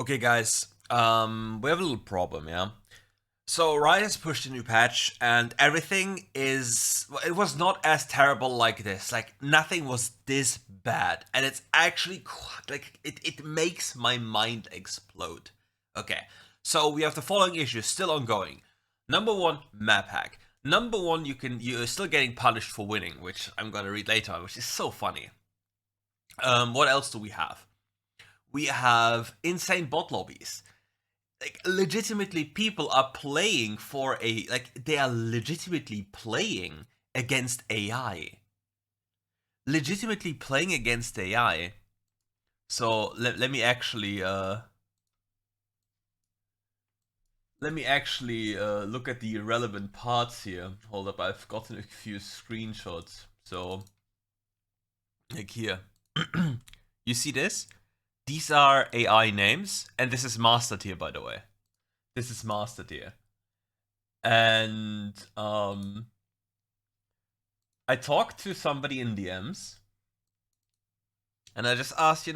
Okay, guys, we have a little problem, yeah? So Riot has pushed a new patch, and everything is... well, it was not as terrible like this. Like, nothing was this bad. And it's actually... like, it makes my mind explode. Okay, so we have the following issues still ongoing. Number one, map hack. Number one, you're still getting punished for winning, which I'm gonna read later on, which is so funny. What else do we have? We have insane bot lobbies. Like, legitimately, people are playing for a... like, they are legitimately playing against AI. Legitimately playing against AI. So, let me actually... look at the relevant parts here. Hold up, I've gotten a few screenshots. So, like here. You see this? These are AI names, and this is master tier, by the way. This is master tier. And I talked to somebody in DMs, and I just asked, did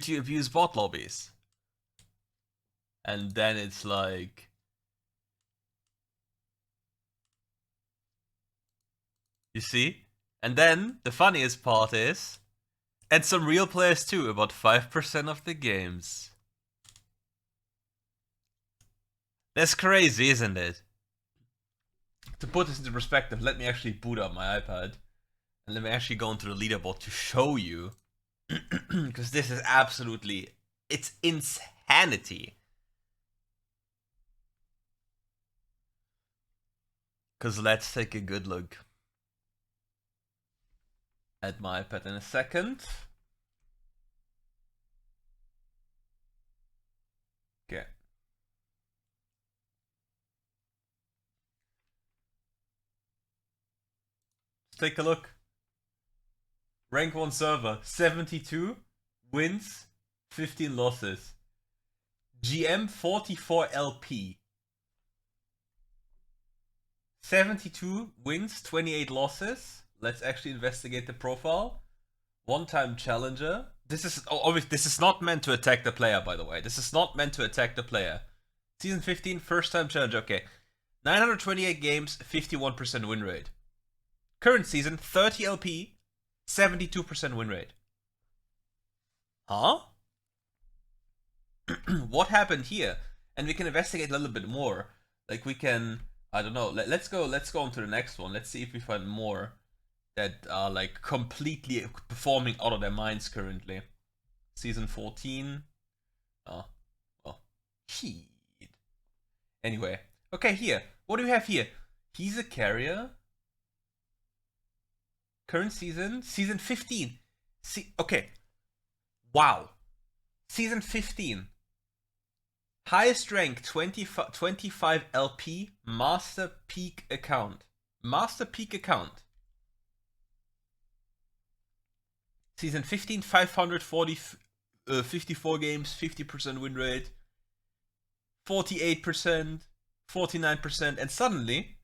you abuse bot lobbies? And then it's like, you see? And then the funniest part is, and some real players too, about 5% of the games. That's crazy, isn't it? To put this into perspective, let me actually boot up my iPad. And let me actually go into the leaderboard to show you. Because this is absolutely... it's insanity. Because let's take a good look at my iPad in a second. Okay. Let's take a look. Rank 1 server, 72 wins, 15 losses. GM 44 LP. 72 wins, 28 losses. Let's actually investigate the profile. One-time challenger. This is obviously this is not meant to attack the player, by the way. This is not meant to attack the player. Season 15, first-time challenger. Okay, 928 games, 51% win rate. Current season, 30 LP, 72% win rate. Huh? What happened here? And we can investigate a little bit more. Like, we can, I don't know. Let's go on to the next one. Let's see if we find more that are like completely performing out of their minds currently. Season 14. Oh, well, shit. Anyway, okay, here. What do we have here? He's a carrier. Current season, season 15. See, okay. Wow. Season 15. Highest rank 25 LP, Master Peak account. Master Peak account. Season 15, 54 games, 50% win rate, 48%, 49%, and suddenly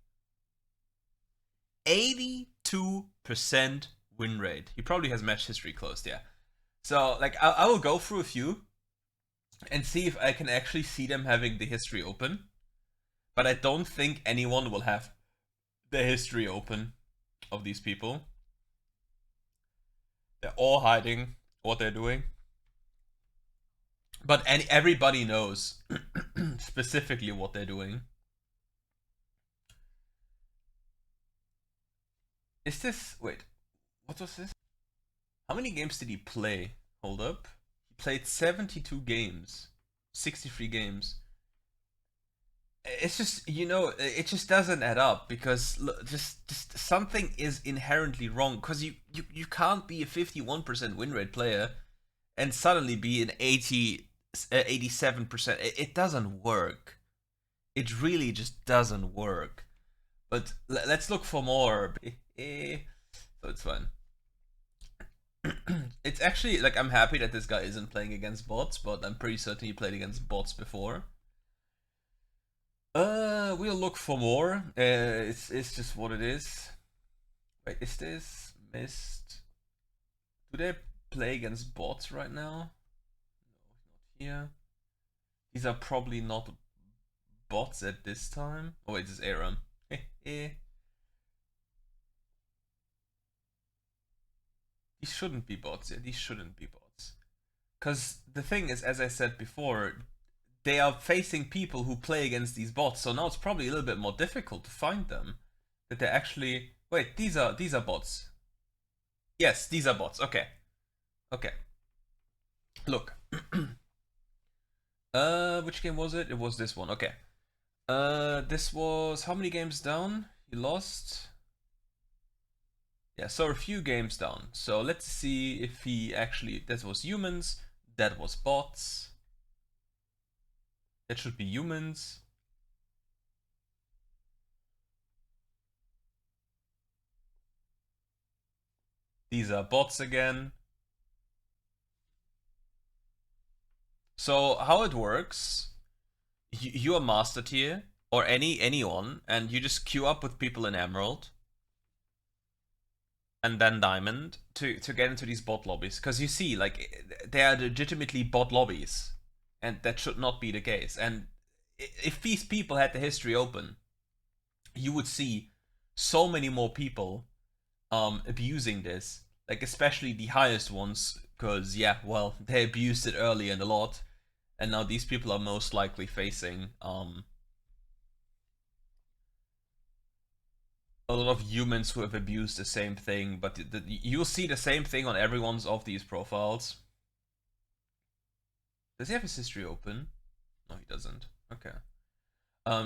82% win rate. He probably has match history closed, yeah. So, like, I will go through a few and see if I can actually see them having the history open. But I don't think anyone will have the history open of these people. They're all hiding what they're doing. But everybody knows specifically what they're doing. Is this... wait, what was this? How many games did he play? Hold up. He played 72 games. 63 games. It's just, it just doesn't add up, because just something is inherently wrong, because you can't be a 51% win rate player and suddenly be an 87%. It doesn't work. It really just doesn't work. But let's look for more. So it's fine. It's actually, like, I'm happy that this guy isn't playing against bots, but I'm pretty certain he played against bots before. We'll look for more. It's just what it is. Wait, is this missed? Do they play against bots right now? here. These are probably not bots at this time. Oh wait, this is Aram. These shouldn't be bots. Yeah, these shouldn't be bots. Because the thing is, as I said before, they are facing people who play against these bots, so now it's probably a little bit more difficult to find them. That they're actually... Wait, these are bots. Yes, these are bots. Okay. Okay. Look. Which game was it? It was this one. Okay. This was how many games down? He lost. Yeah, so a few games down. So let's see if he actually... That was humans. That was bots. That should be humans. These are bots again. So how it works, you are master tier, or anyone, and you just queue up with people in Emerald. And then Diamond to get into these bot lobbies. Because you see, like, they are legitimately bot lobbies. And that should not be the case. And if these people had the history open, you would see so many more people abusing this. Like, especially the highest ones. Because, yeah, well, they abused it early and a lot. And now these people are most likely facing a lot of humans who have abused the same thing, but you'll see the same thing on everyone's of these profiles. Does he have his history open? No, he doesn't. Okay.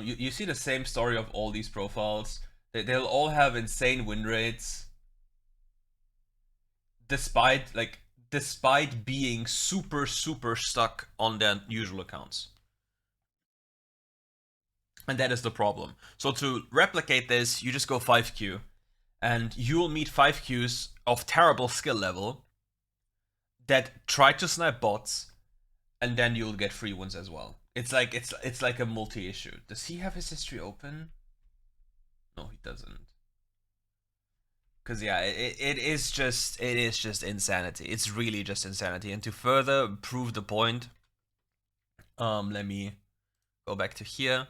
You see the same story of all these profiles. They'll all have insane win rates, despite being super stuck on their usual accounts. And that is the problem. So to replicate this, you just go 5Q. And you'll meet 5Qs of terrible skill level that try to snipe bots, and then you'll get free wins as well. It's like a multi-issue. Does he have his history open? No, he doesn't. Because yeah, it is just insanity. It's really just insanity. And to further prove the point, let me go back to here.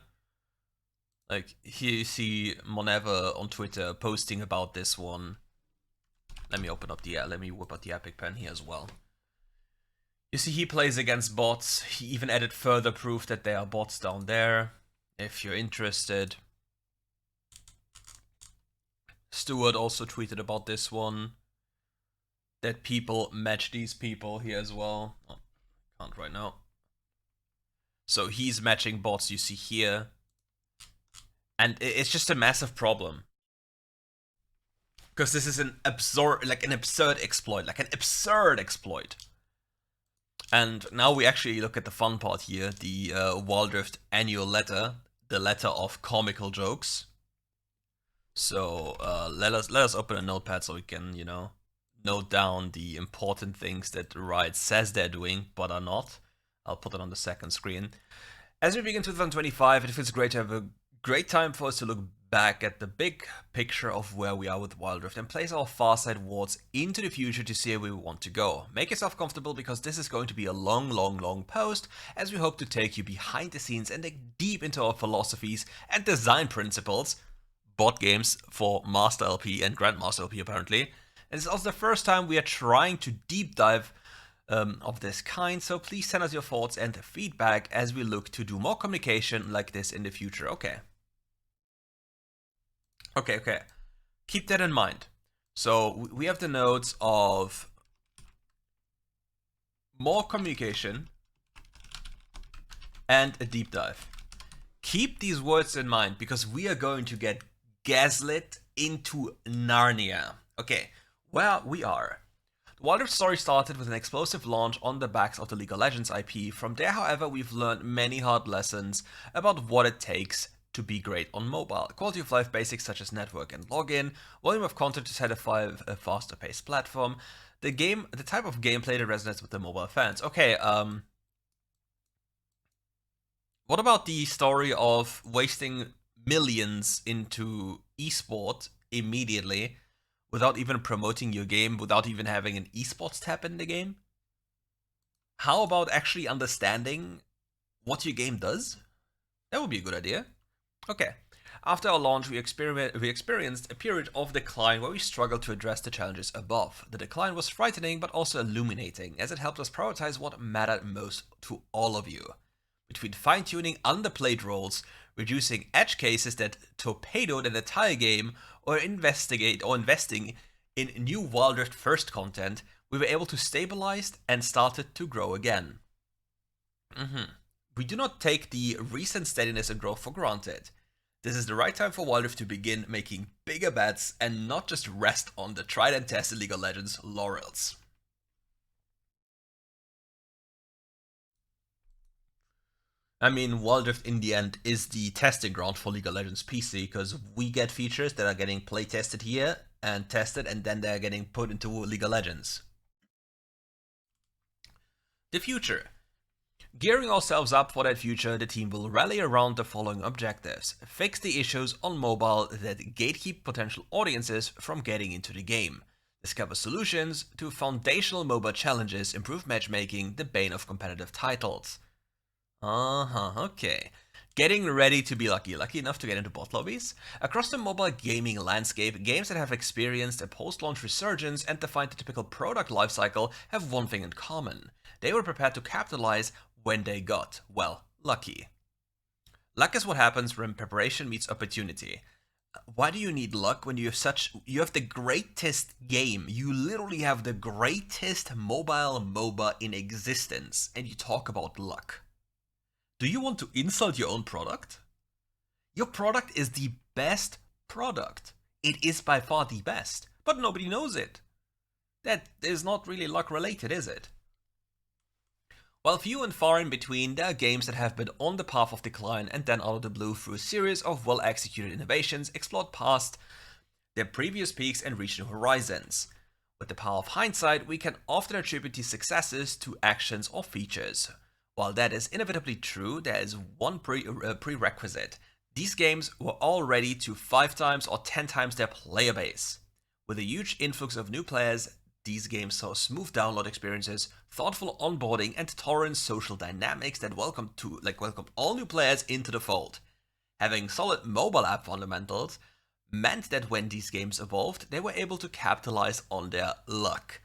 Like, here you see Moneva on Twitter posting about this one. Let me whip out the epic pen here as well. You see he plays against bots. He even added further proof that there are bots down there, if you're interested. Stuart also tweeted about this one, that people match these people here as well. Oh, can't right now. So he's matching bots, you see here. And it's just a massive problem. Because this is an absurd exploit. And now we actually look at the fun part here, the WildRift annual letter, the letter of comical jokes. So let us open a notepad so we can, you know, note down the important things that Riot says they're doing but are not. I'll put it on the second screen. As we begin 2025, it feels great to have a great time for us to look back at the big picture of where we are with WildRift and place our Farsight wards into the future to see where we want to go. Make yourself comfortable because this is going to be a long post, as we hope to take you behind the scenes and dig deep into our philosophies and design principles, bot games for Master LP and Grandmaster LP apparently. And it's also the first time we are trying to deep dive of this kind, so please send us your thoughts and feedback as we look to do more communication like this in the future. Okay. Keep that in mind. So we have the notes of more communication and a deep dive. Keep these words in mind because we are going to get gaslit into Narnia. Okay, where we are. The WildRift story started with an explosive launch on the backs of the League of Legends IP. From there, however, we've learned many hard lessons about what it takes to be great on mobile. Quality of life basics such as network and login, volume of content to satisfy a faster paced platform, the type of gameplay that resonates with the mobile fans. Okay, what about the story of wasting millions into esport immediately without even promoting your game, without even having an esports tab in the game? How about actually understanding what your game does? That would be a good idea. Okay. After our launch, we experienced a period of decline where we struggled to address the challenges above. The decline was frightening but also illuminating, as it helped us prioritize what mattered most to all of you. Between fine-tuning underplayed roles, reducing edge cases that torpedoed an entire game, or investing in new WildRift first content, we were able to stabilize and started to grow again. We do not take the recent steadiness and growth for granted. This is the right time for WildRift to begin making bigger bets and not just rest on the tried and tested League of Legends laurels. I mean, WildRift in the end is the testing ground for League of Legends PC, because we get features that are getting play tested here and tested, and then they're getting put into League of Legends. The future. Gearing ourselves up for that future, the team will rally around the following objectives. Fix the issues on mobile that gatekeep potential audiences from getting into the game. Discover solutions to foundational MOBA challenges, improve matchmaking, the bane of competitive titles. Okay. Getting ready to be lucky enough to get into bot lobbies? Across the mobile gaming landscape, games that have experienced a post-launch resurgence and defined the typical product lifecycle have one thing in common. They were prepared to capitalize when they got, well, lucky. Luck is what happens when preparation meets opportunity. Why do you need luck when you have the greatest game? You literally have the greatest mobile MOBA in existence, and you talk about luck. Do you want to insult your own product? Your product is the best product. It is by far the best, but nobody knows it. That is not really luck related, is it? While few and far in between, there are games that have been on the path of decline and then out of the blue, through a series of well-executed innovations, explored past their previous peaks and reached new horizons. With the power of hindsight, we can often attribute these successes to actions or features. While that is inevitably true, there is one prerequisite. These games were all ready to 5 times or 10 times their player base. With a huge influx of new players, these games saw smooth download experiences, thoughtful onboarding, and tolerant social dynamics that welcomed all new players into the fold. Having solid mobile app fundamentals meant that when these games evolved, they were able to capitalize on their luck.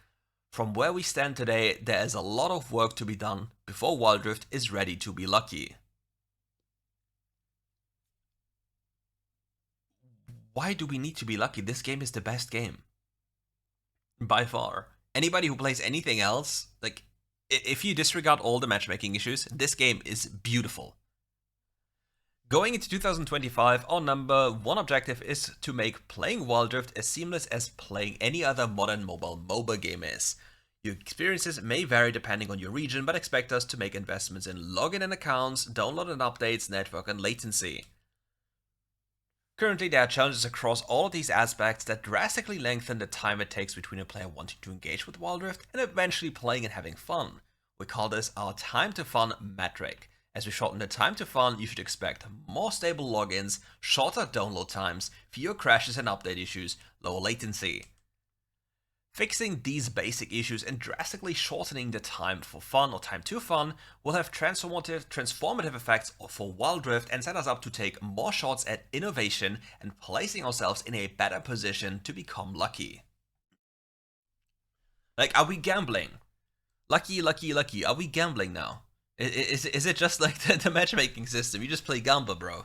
From where we stand today, there is a lot of work to be done before WildRift is ready to be lucky. Why do we need to be lucky? This game is the best game. By far. Anybody who plays anything else, if you disregard all the matchmaking issues, this game is beautiful. Going into 2025, our number one objective is to make playing WildRift as seamless as playing any other modern mobile MOBA game is. Your experiences may vary depending on your region, but expect us to make investments in login and accounts, download and updates, network and latency. Currently, there are challenges across all of these aspects that drastically lengthen the time it takes between a player wanting to engage with WildRift and eventually playing and having fun. We call this our time to fun metric. As we shorten the time to fun, you should expect more stable logins, shorter download times, fewer crashes and update issues, lower latency. Fixing these basic issues and drastically shortening the time for fun or time to fun will have transformative effects for WildRift and set us up to take more shots at innovation and placing ourselves in a better position to become lucky. Are we gambling? Lucky. Are we gambling now? Is it just like the matchmaking system? You just play gamble, bro.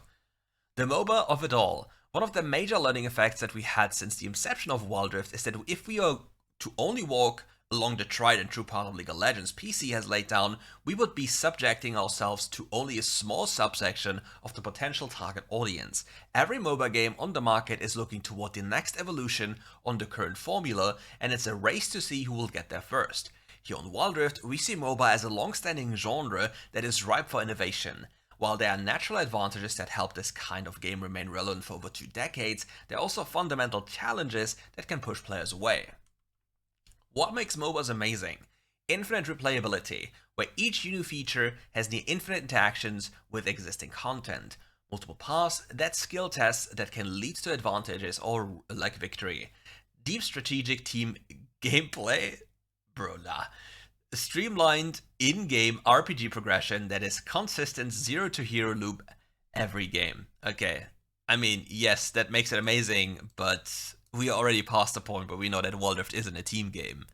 The MOBA of it all. One of the major learning effects that we had since the inception of WildRift is that if we are to only walk along the tried and true path of League of Legends PC has laid down, we would be subjecting ourselves to only a small subsection of the potential target audience. Every MOBA game on the market is looking toward the next evolution on the current formula, and it's a race to see who will get there first. Here on WildRift, we see MOBA as a long-standing genre that is ripe for innovation. While there are natural advantages that help this kind of game remain relevant for over 2 decades, there are also fundamental challenges that can push players away. What makes MOBAs amazing? Infinite replayability, where each new feature has near infinite interactions with existing content. Multiple paths, that skill tests that can lead to advantages or victory. Deep strategic team gameplay? Bro, nah. streamlined in-game RPG progression that is consistent zero to hero loop every game. Okay, I mean, yes, that makes it amazing, but we are already past the point where we know that WildRift isn't a team game.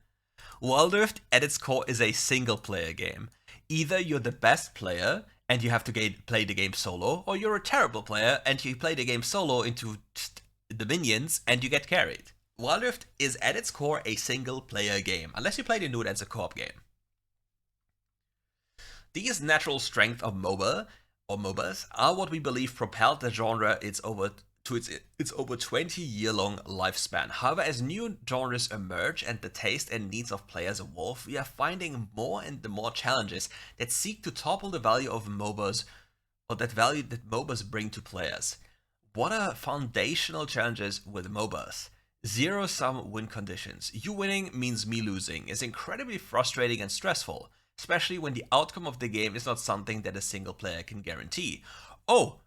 WildRift at its core is a single player game. Either you're the best player and you have to play the game solo, or you're a terrible player and you play the game solo into the minions and you get carried. WildRift is at its core a single player game, unless you play the Nude as a co-op game. These natural strengths of MOBA or MOBAs are what we believe propelled the genre its over 20-year-long lifespan. However, as new genres emerge and the taste and needs of players evolve, we are finding more and more challenges that seek to topple the value of MOBAs, or that value that MOBAs bring to players. What are foundational challenges with MOBAs? Zero-sum win conditions. You winning means me losing is incredibly frustrating and stressful, especially when the outcome of the game is not something that a single player can guarantee. Oh,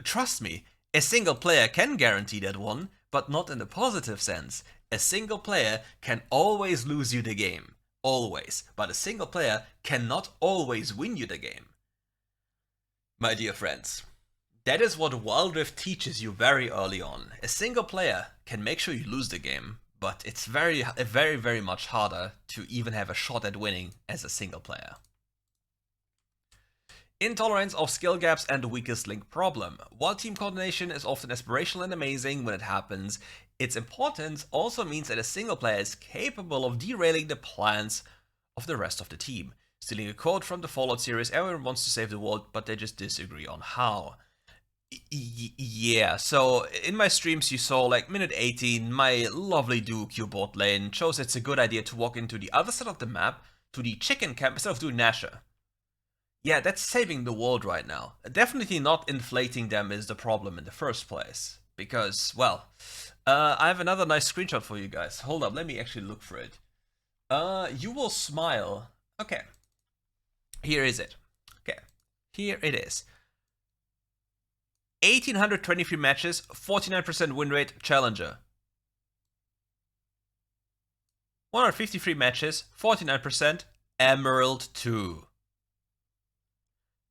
trust me, a single player can guarantee that one, but not in the positive sense. A single player can always lose you the game. Always. But a single player cannot always win you the game. My dear friends, that is what WildRift teaches you very early on. A single player can make sure you lose the game, but it's very much harder to even have a shot at winning as a single player. Intolerance of skill gaps and the weakest link problem. While team coordination is often aspirational and amazing when it happens, its importance also means that a single player is capable of derailing the plans of the rest of the team. Stealing a quote from the Fallout series, everyone wants to save the world, but they just disagree on how. Yeah, so in my streams you saw like minute 18, my lovely Duke bot lane chose it's a good idea to walk into the other side of the map, to the chicken camp, instead of doing Nasher. Yeah, that's saving the world right now. Definitely not inflating them is the problem in the first place. Because, well, I have another nice screenshot for you guys. Hold up, let me actually look for it. You will smile. Okay. Here is it. Okay. Here it is. 1823 matches, 49% win rate, challenger. 153 matches, 49%, Emerald 2.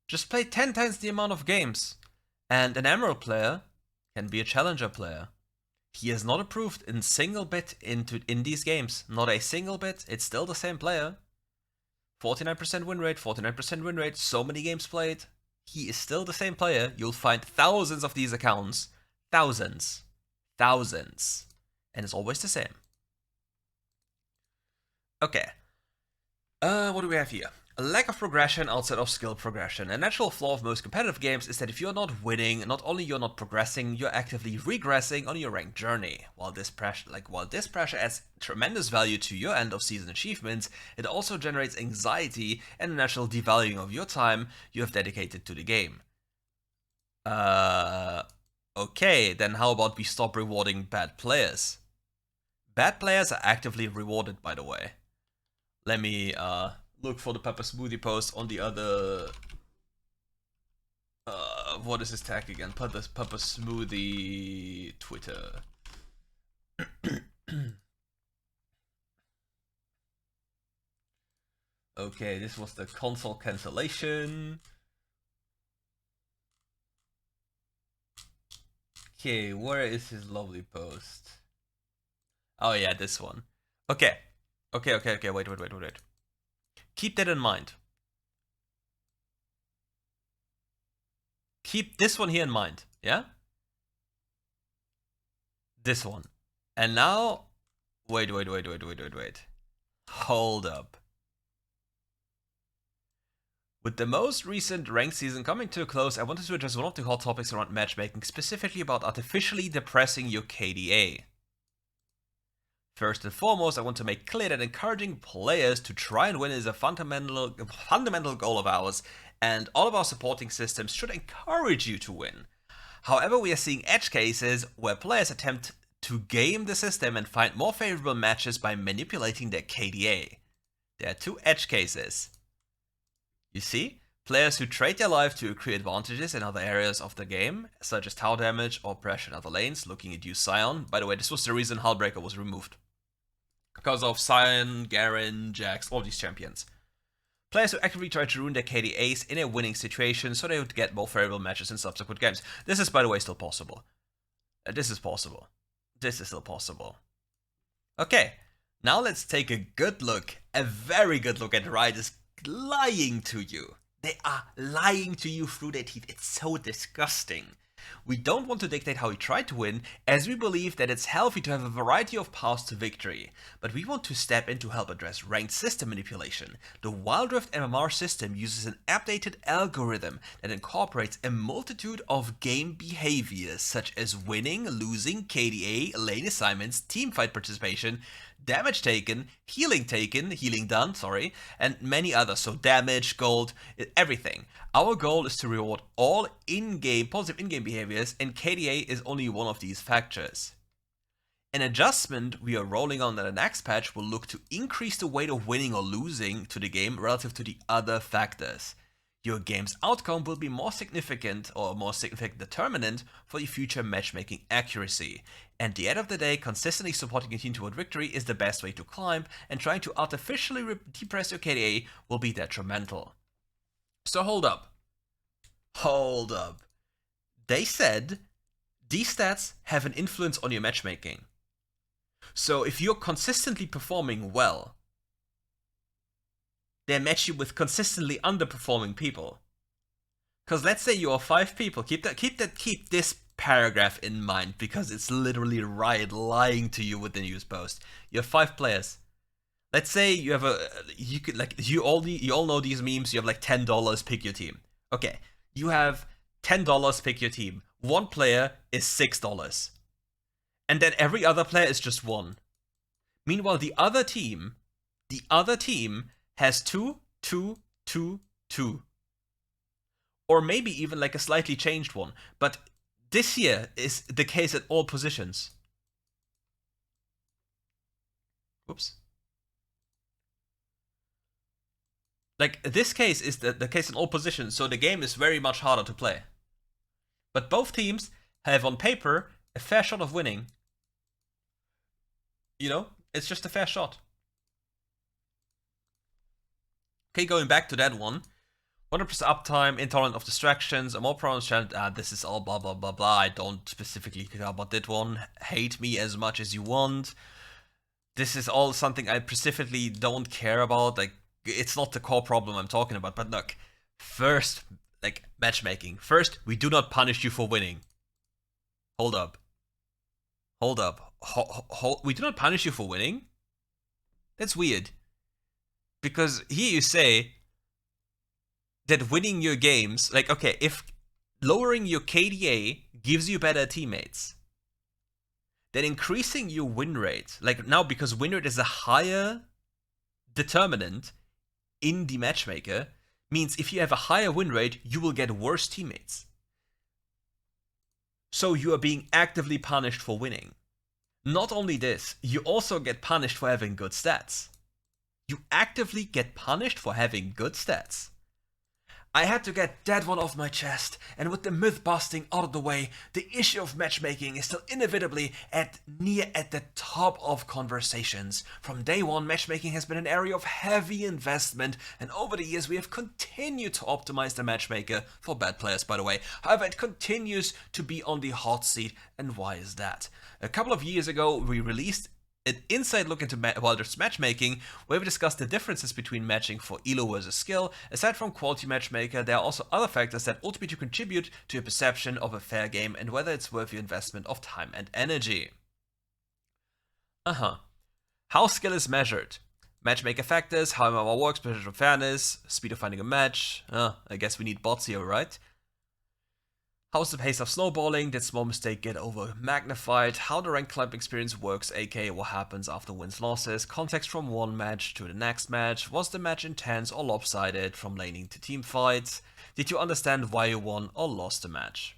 Just play 10 times the amount of games, and an Emerald player can be a challenger player. He is not improved in single bit in these games. Not a single bit, it's still the same player. 49% win rate, 49% win rate, so many games played. He is still the same player. You'll find thousands of these accounts. Thousands. Thousands. And it's always the same. Okay. What do we have here? A lack of progression outside of skill progression. A natural flaw of most competitive games is that if you're not winning, not only you're not progressing, you're actively regressing on your ranked journey. While this pressure adds tremendous value to your end of season achievements, it also generates anxiety and a natural devaluing of your time you have dedicated to the game. Okay, then how about we stop rewarding bad players? Bad players are actively rewarded, by the way. Let me look for the Pepper Smoothie post on the other. What is his tag again? Pepper Smoothie Twitter. Okay, this was the console cancellation. Okay, where is his lovely post? Oh yeah, this one. Okay. Okay, wait. Keep that in mind. Keep this one here in mind, yeah? This one. And now, wait. Hold up. With the most recent ranked season coming to a close, I wanted to address one of the hot topics around matchmaking, specifically about artificially depressing your KDA. First and foremost, I want to make clear that encouraging players to try and win is a fundamental goal of ours, and all of our supporting systems should encourage you to win. However, we are seeing edge cases where players attempt to game the system and find more favorable matches by manipulating their KDA. There are two edge cases. You see? Players who trade their life to accrue advantages in other areas of the game, such as tower damage or pressure in other lanes, looking at you, Scion. By the way, this was the reason Hullbreaker was removed. because of Sion, Garen, Jax, all these champions. Players who actively try to ruin their KDAs in a winning situation so they would get more favorable matches in subsequent games. This is, by the way, still possible. This is possible. This is still possible. Okay, now let's take a good look, a very good look at Riot is lying to you. They are lying to you through their teeth. It's so disgusting. We don't want to dictate how we try to win, as we believe that it's healthy to have a variety of paths to victory. But we want to step in to help address ranked system manipulation. The WildRift MMR system uses an updated algorithm that incorporates a multitude of game behaviors such as winning, losing, KDA, lane assignments, teamfight participation, damage taken, healing done, and many others. So damage, gold, everything. Our goal is to reward all positive in-game behaviors, and KDA is only one of these factors. An adjustment we are rolling on in the next patch will look to increase the weight of winning or losing to the game relative to the other factors. Your game's outcome will be more significant determinant for the future matchmaking accuracy. And at the end of the day, consistently supporting a team toward victory is the best way to climb, and trying to artificially depress your KDA will be detrimental. So hold up. They said these stats have an influence on your matchmaking. So if you're consistently performing well, they match you with consistently underperforming people. Because let's say you are 5 people. Keep this paragraph in mind, because it's literally Riot lying to you with the news post. You have 5 players. Let's say you have you all know these memes. You have like $10, pick your team. Okay, you have $10, pick your team. One player is $6, and then every other player is just 1. Meanwhile, the other team has 2, 2, 2, 2. Or maybe even like a slightly changed one. But this here is the case at all positions. Oops. Like, this case is the case in all positions, so the game is very much harder to play. But both teams have, on paper, a fair shot of winning. You know, it's just a fair shot. Okay, going back to that one. 100% uptime, intolerant of distractions, a more pronounced challenge. This is all blah blah blah blah. I don't specifically care about that one. Hate me as much as you want. This is all something I specifically don't care about. Like, it's not the core problem I'm talking about. But look, first, like, matchmaking. First, we do not punish you for winning. Hold up. We do not punish you for winning? That's weird. Because here you say that winning your games, like, okay, if lowering your KDA gives you better teammates, then increasing your win rate, like now, because win rate is a higher determinant in the matchmaker, means if you have a higher win rate, you will get worse teammates. So you are being actively punished for winning. Not only this, you also get punished for having good stats. You actively get punished for having good stats. I had to get that one off my chest, and with the myth busting out of the way, the issue of matchmaking is still inevitably at the top of conversations. From day one, matchmaking has been an area of heavy investment, and over the years we have continued to optimize the matchmaker for bad players, by the way. However, it continues to be on the hot seat, and why is that? A couple of years ago, we released an inside look into WildRift's matchmaking, where we discussed the differences between matching for elo versus skill. Aside from quality matchmaker, there are also other factors that ultimately contribute to your perception of a fair game and whether it's worth your investment of time and energy. How skill is measured. Matchmaker factors, how MMR works, percentage of fairness, speed of finding a match. I guess we need bots here, right? How's the pace of snowballing? Did small mistake get over magnified? How the rank climb experience works, aka what happens after wins losses? Context from one match to the next match. Was the match intense or lopsided from laning to team fights? Did you understand why you won or lost the match?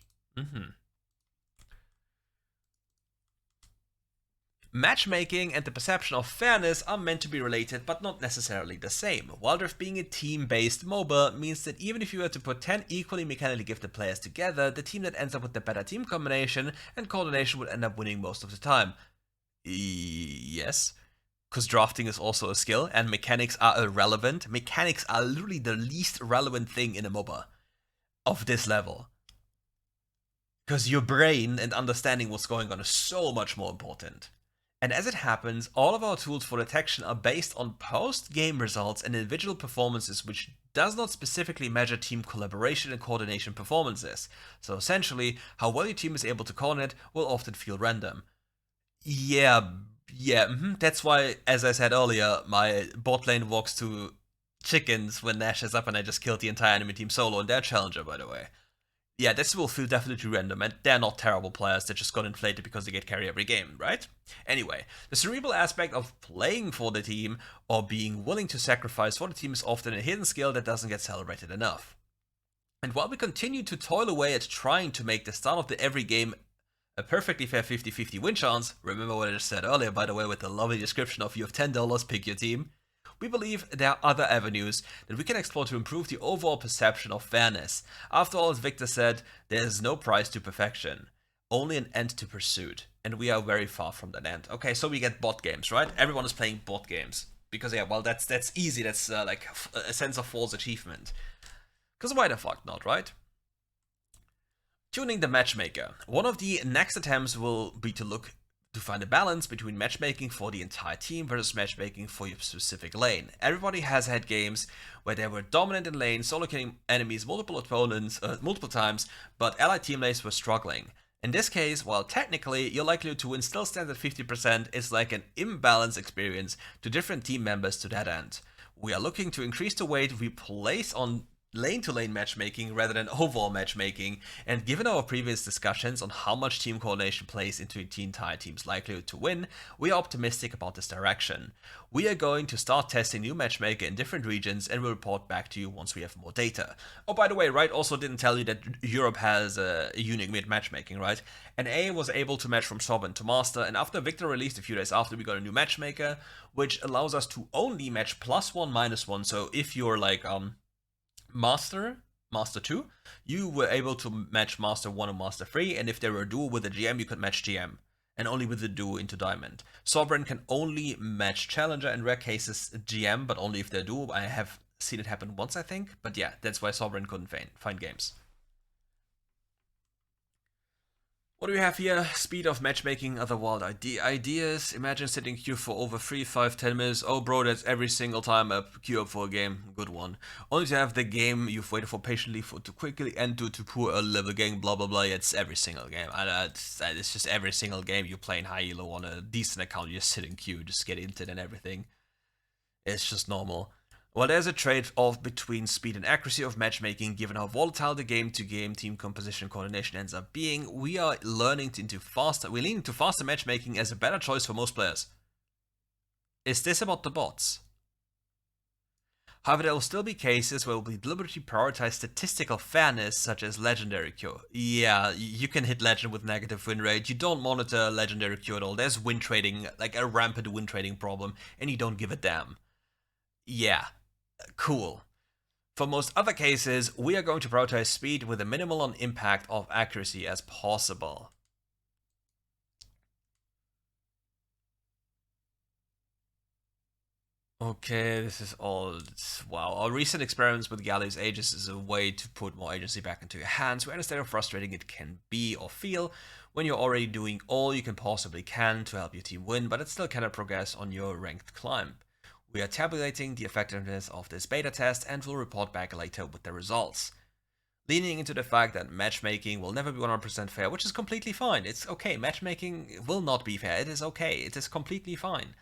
Matchmaking and the perception of fairness are meant to be related, but not necessarily the same. WildRift being a team-based MOBA means that even if you were to put 10 equally mechanically gifted players together, the team that ends up with the better team combination and coordination would end up winning most of the time. Yes. because drafting is also a skill, and mechanics are irrelevant. Mechanics are literally the least relevant thing in a MOBA of this level. Because your brain and understanding what's going on is so much more important. And as it happens, all of our tools for detection are based on post-game results and individual performances, which does not specifically measure team collaboration and coordination performances. So essentially, how well your team is able to coordinate will often feel random. Yeah, that's why, as I said earlier, my bot lane walks to chickens when Nash is up and I just killed the entire enemy team solo and their challenger, by the way. Yeah, this will feel definitely random, and they're not terrible players that just got inflated because they get carry every game, right? Anyway, the cerebral aspect of playing for the team or being willing to sacrifice for the team is often a hidden skill that doesn't get celebrated enough. And while we continue to toil away at trying to make the start of every game a perfectly fair 50-50 win chance, remember what I just said earlier, by the way, with the lovely description of you have $10, pick your team, we believe there are other avenues that we can explore to improve the overall perception of fairness. After all, as Victor said, there is no price to perfection, only an end to pursuit, and we are very far from that end. Okay, so we get bot games, right? Everyone is playing bot games, because yeah, well, that's easy, that's like a sense of false achievement. Because why the fuck not, right? Tuning the matchmaker. One of the next attempts will be to find a balance between matchmaking for the entire team versus matchmaking for your specific lane. Everybody has had games where they were dominant in lane, solo killing enemies multiple times, but allied team lanes were struggling. In this case, while technically your likelihood to win still stands at 50%, it's like an imbalanced experience to different team members to that end. We are looking to increase the weight we place on lane-to-lane matchmaking rather than overall matchmaking, and given our previous discussions on how much team coordination plays into the entire team's likelihood to win, we are optimistic about this direction. We are going to start testing new matchmaker in different regions and will report back to you once we have more data. Oh, by the way, Riot also didn't tell you that Europe has a unique mid-matchmaking, right? And A was able to match from Sovereign to Master, and after Victor released a few days after, we got a new matchmaker, which allows us to only match +1, -1, so if you're like, Master 2, you were able to match Master 1 or Master 3, and if there were a duo with a GM, you could match GM, and only with the duo into Diamond. Sovereign can only match Challenger, in rare cases GM, but only if they're duo. I have seen it happen once, I think, but yeah, that's why Sovereign couldn't find games. What do we have here? Speed of matchmaking, other wild ideas. Imagine sitting queue for over 3, 5, 10 minutes. Oh bro, that's every single time I queue up for a game. Good one. Only to have the game you've waited for patiently for to quickly end due to poor early level game, blah blah blah. It's every single game. It's just every single game you play in high elo on a decent account. You just sit in queue, just get into it and everything. It's just normal. Well, there's a trade-off between speed and accuracy of matchmaking. Given how volatile the game-to-game team composition coordination ends up being, we are leaning into faster matchmaking as a better choice for most players. Is this about the bots? However, there will still be cases where we'll deliberately prioritize statistical fairness, such as legendary queue. Yeah, you can hit legend with negative win rate. You don't monitor legendary queue at all. There's win trading, like a rampant win trading problem, and you don't give a damn. Yeah. Cool. For most other cases, we are going to prioritize speed with a minimal on impact of accuracy as possible. Okay, this is all, wow. Our recent experiments with Galleys Aegis is a way to put more agency back into your hands. We understand how frustrating it can be or feel when you're already doing all you can possibly can to help your team win, but it still cannot progress on your ranked climb. We are tabulating the effectiveness of this beta test and will report back later with the results. Leaning into the fact that matchmaking will never be 100% fair, which is completely fine. It's okay, matchmaking will not be fair, it is okay, it is completely fine.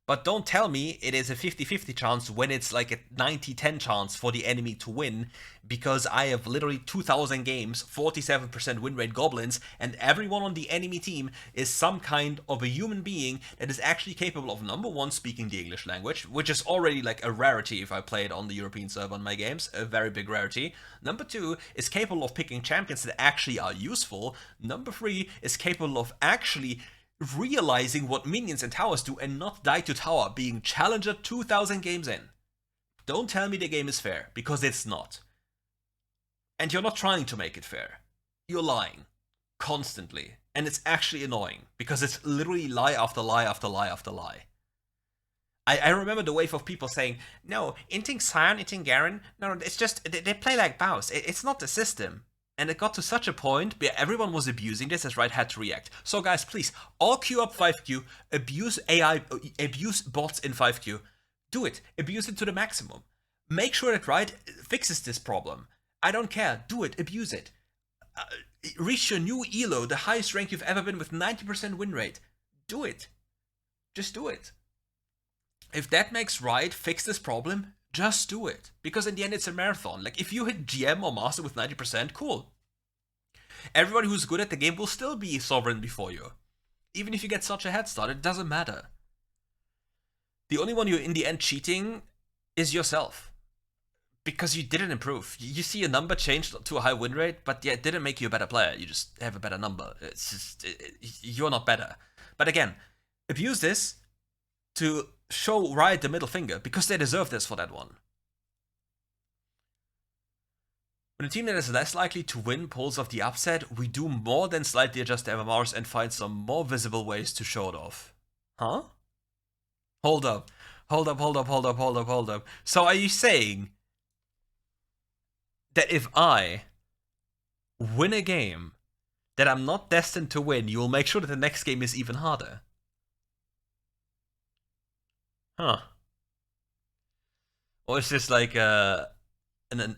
But don't tell me it is a 50-50 chance when it's like a 90-10 chance for the enemy to win, because I have literally 2,000 games, 47% win rate goblins, and everyone on the enemy team is some kind of a human being that is actually capable of, number one, speaking the English language, which is already like a rarity if I play it on the European server on my games, a very big rarity. Number two, is capable of picking champions that actually are useful. Number three, is capable of actually realizing what minions and towers do and not die to tower, being Challenger 2,000 games in. Don't tell me the game is fair, because it's not. And you're not trying to make it fair. You're lying. Constantly. And it's actually annoying, because it's literally lie after lie after lie after lie. I remember the wave of people saying, no, inting Sion, inting Garen, no, it's just, they play like bows. It's not the system. And it got to such a point where everyone was abusing this as Riot had to react. So guys, please, all queue up 5Q, abuse AI, abuse bots in 5Q. Do it. Abuse it to the maximum. Make sure that Riot fixes this problem. I don't care. Do it. Abuse it. Reach your new elo, the highest rank you've ever been with 90% win rate. Do it. Just do it. If that makes Riot fix this problem, just do it. Because in the end, it's a marathon. Like, if you hit GM or Master with 90%, cool. Everybody who's good at the game will still be Sovereign before you. Even if you get such a head start, it doesn't matter. The only one you're in the end cheating is yourself. Because you didn't improve. You see a number change to a high win rate, but yeah, it didn't make you a better player. You just have a better number. It's just, you're not better. But again, abuse this to show Riot the middle finger, because they deserve this for that one. When a team that is less likely to win pulls off the upset, we do more than slightly adjust the MMRs and find some more visible ways to show it off. Huh? Hold up. Hold up. So are you saying that if I win a game that I'm not destined to win, you will make sure that the next game is even harder? Huh. Or is this like an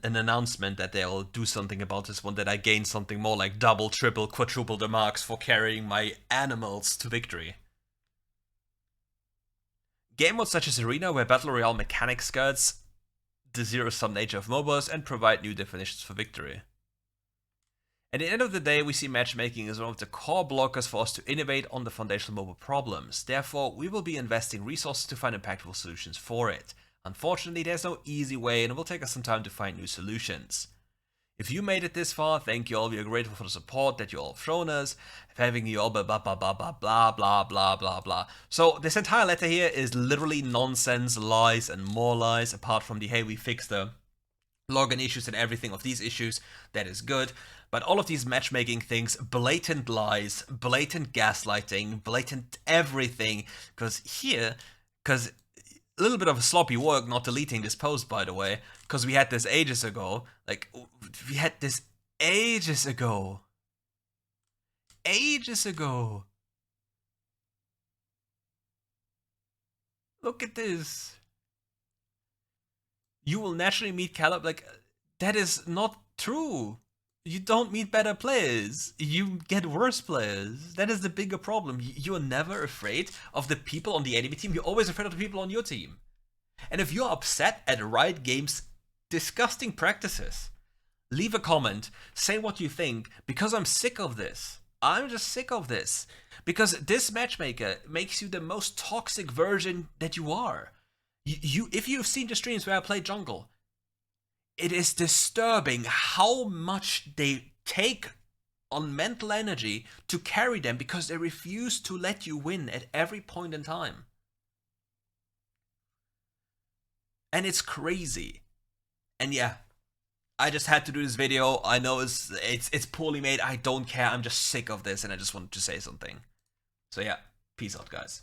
announcement that they'll do something about this one, that I gain something more like double, triple, quadruple the marks for carrying my animals to victory? Game modes such as Arena, where Battle Royale mechanics skirts the zero-sum nature of MOBAs and provide new definitions for victory. At the end of the day, we see matchmaking as one of the core blockers for us to innovate on the foundational MOBA problems. Therefore, we will be investing resources to find impactful solutions for it. Unfortunately, there's no easy way, and it will take us some time to find new solutions. If you made it this far, thank you all. We are grateful for the support that you all have shown us, having you all blah blah blah blah blah blah blah blah blah blah. So this entire letter here is literally nonsense, lies, and more lies, apart from the hey, we fixed the login issues and everything of these issues. That is good. But all of these matchmaking things, blatant lies, blatant gaslighting, blatant everything. Because a little bit of a sloppy work not deleting this post, by the way, because we had this ages ago. Like, we had this ages ago. Ages ago. Look at this. You will naturally meet Caleb. Like, that is not true. You don't meet better players. You get worse players. That is the bigger problem. You're never afraid of the people on the enemy team. You're always afraid of the people on your team. And if you're upset at Riot Games' disgusting practices, leave a comment, say what you think, because I'm sick of this. I'm just sick of this. Because this matchmaker makes you the most toxic version that you are. If you've seen the streams where I play jungle, it is disturbing how much they take on mental energy to carry them, because they refuse to let you win at every point in time. And it's crazy. And yeah, I just had to do this video. I know it's poorly made. I don't care. I'm just sick of this, and I just wanted to say something. So yeah, peace out, guys.